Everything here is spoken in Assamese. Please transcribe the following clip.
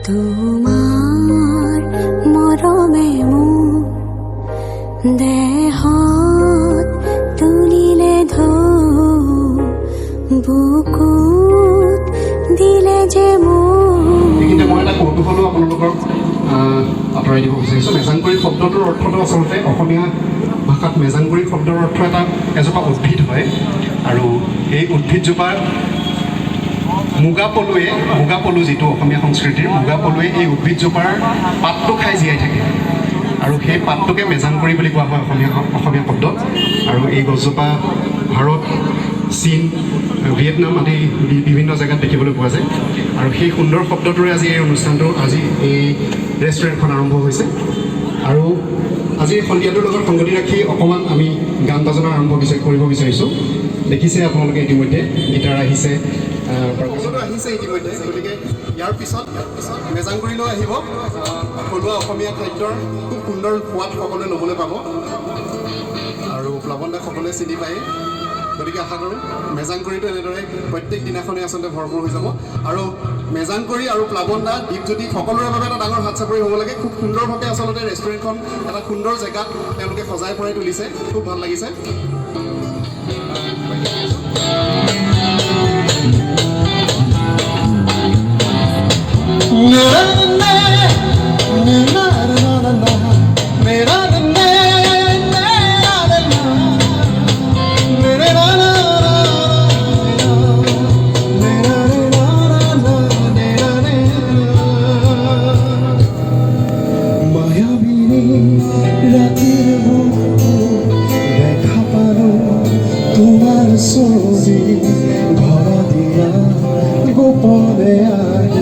তোমাৰ মৰমে মোৰ দেহত তুলিলে বুকুত দিলে যে এইখিনিতে মই এটা কৌতুহলো আপোনালোকৰ আঁতৰাই দিব বিচাৰিছোঁ। মেজাংকৰি শব্দটোৰ অৰ্থটো আচলতে অসমীয়া ভাষাত মেজাংকৰি শব্দৰ অৰ্থ এজোপা উদ্ভিদ হয় আৰু এই উদ্ভিদজোপা মুগা পলু যিটো অসমীয়া সংস্কৃতিৰ মুগা পলুৱে এই উদ্ভিদজোপাৰ পাতটো খাই জীয়াই থাকে আৰু সেই পাতটোকে মেজাংকৰি বুলি কোৱা হয় অসমীয়া শব্দত। আৰু এই গছজোপা ভাৰত, চীন, ভিয়েটনাম আদি বিভিন্ন জেগাত দেখিবলৈ পোৱা যায় আৰু সেই সুন্দৰ শব্দটোৰে আজি এই অনুষ্ঠানটো আজি এই ৰেষ্টুৰেণ্টখন আৰম্ভ হৈছে। আৰু আজি সন্ধিয়াটোৰ লগত সংগতি ৰাখি অকণমান আমি গান বাজনা আৰম্ভ কৰিব বিচাৰিছোঁ। দেখিছে আপোনালোকে ইতিমধ্যে গীটাৰ আহিছে, পাৰ্কাছনো আহিছে ইতিমধ্যে। গতিকে ইয়াৰ পিছত মেজাংকৰিলৈ আহিব থলুৱা অসমীয়া খাদ্যৰ খুব সুন্দৰ সোৱাদ সকলোৱে ল'বলৈ পাব আৰু প্লাৱন দাক সকলোৱে চিনি পায়। গতিকে আশা কৰোঁ মেজাংকৰিটো এনেদৰে প্ৰত্যেক দিনাখনেই আচলতে ভৰপূৰ হৈ যাব আৰু মেজাংকৰি আৰু প্লাৱন দা, দীপজ্যোতি সকলোৰে বাবে এটা ডাঙৰ হাত চাপৰি হ'ব লাগে। খুব সুন্দৰভাৱে আচলতে ৰেষ্টুৰেণ্টখন এটা সুন্দৰ জেগাত তেওঁলোকে সজাই পৰাই তুলিছে, খুব ভাল লাগিছে। Go for the eye,